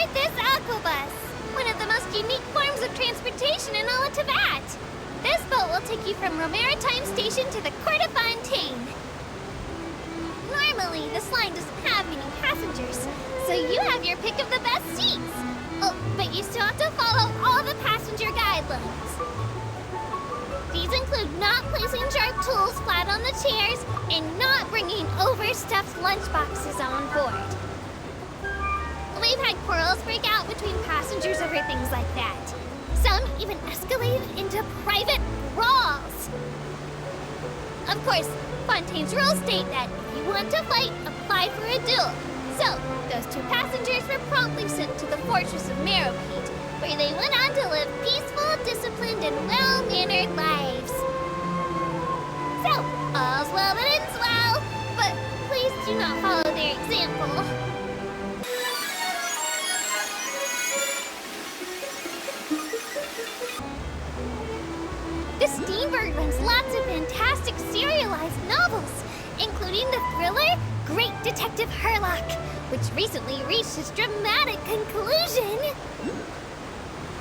Aboard this aquabus, one of the most unique forms of transportation in all of Teyvat. This boat will take you from Romaritime Station to the Court of Fontaine. Normally, this line doesn't have any passengers, so you have your pick of the best seats. Oh, but you still have to follow all the passenger guidelines. These include not placing sharp tools flat on the chairs and not bringing overstuffed lunchboxes on board. We've had quarrels break out between passengers over things like that. Some even escalated into private brawls. Of course, Fontaine's rules state that if you want to fight, apply for a duel. So, those two passengers were promptly sent to the Fortress of Meropete, where they went on to live peaceful, disciplined, and well-mannered lives. So, all's well that ends well, but please do not follow their example. The Steenberg runs lots of fantastic serialized novels, including the thriller Great Detective Herlock, which recently reached its dramatic conclusion.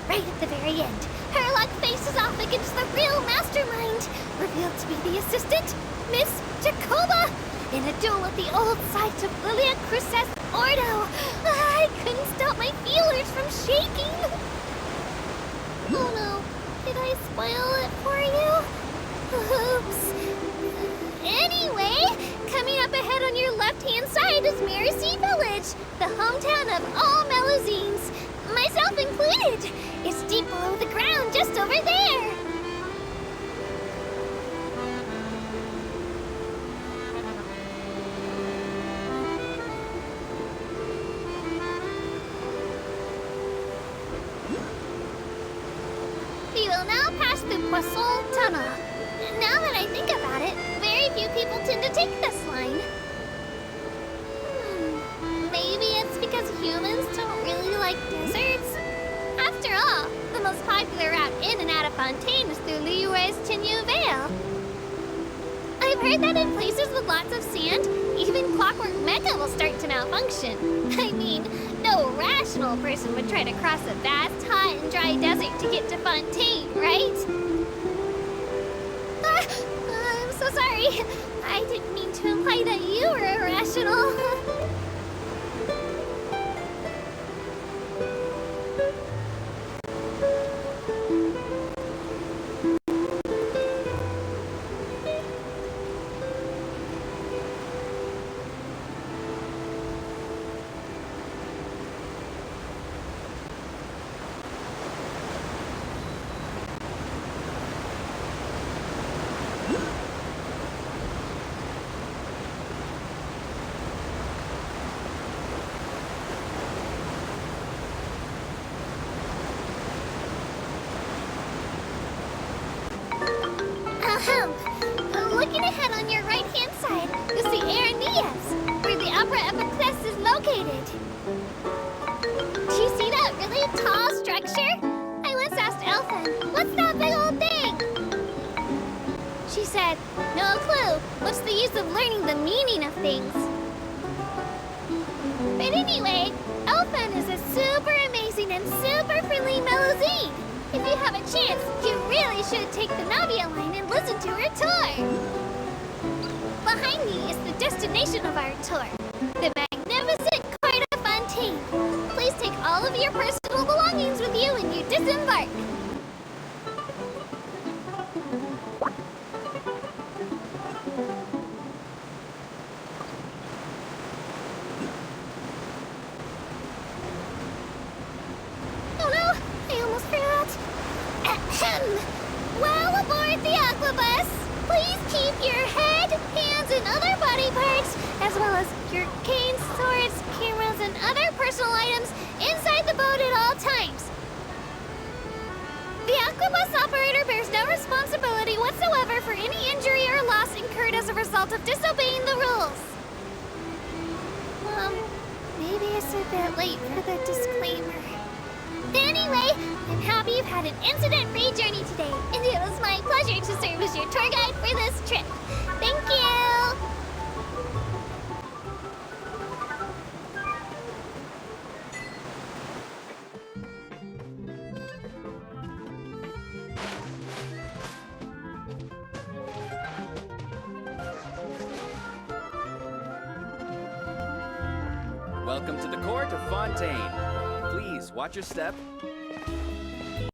Right at the very end, Herlock faces off against the real mastermind, revealed to be the assistant, Miss Jacoba, in a duel at the old site of Lilia Cruces Ordo. I couldn't stop my feelers from shaking. Oh no, did I spoil it for you? Oops. Anyway, coming up ahead on your left-hand side is Mercy Village, the hometown of all Melusines, myself included. It's deep below the ground, just over there. We will now pass through Poisson Tunnel. Now that I think about it, very few people tend to take this line. Maybe it's because humans don't really like deserts? After all, the most popular route in and out of Fontaine is through Liyue's Tenyu Vale. I've heard that in places with lots of sand, even Clockwork Mecha will start to malfunction. I mean, no rational person would try to cross a vast, hot, and dry desert to get to Fontaine, right? I'm so sorry. I didn't mean to imply that you were irrational. Looking ahead on your right-hand side, you'll see Aranias, where the Opera Epiclese is located. Do you see that really tall structure? I once asked Elfin, what's that big old thing? She said, no clue. What's the use of learning the meaning of things? But anyway, Elfin is a super amazing and super friendly Melusine. If you have a chance, you really should take the Navia line and listen to her tour. Behind me is the destination of our tour, the magnificent Court of Fontaine. Please take all of your personal belongings with you when you disembark. Oh no, I almost forgot. While aboard the aquabus, please keep your head, hands, and other body parts, as well as your canes, swords, cameras, and other personal items inside the boat at all times. The aquabus operator bears no responsibility whatsoever for any injury or loss incurred as a result of disobeying the rules. Maybe it's a bit late for the disclaimer. Anyway, I'm happy you've had an incident-free journey today, and it was my pleasure to serve as your tour guide for this trip. Thank you! Welcome to the court of Fontaine. Please watch your step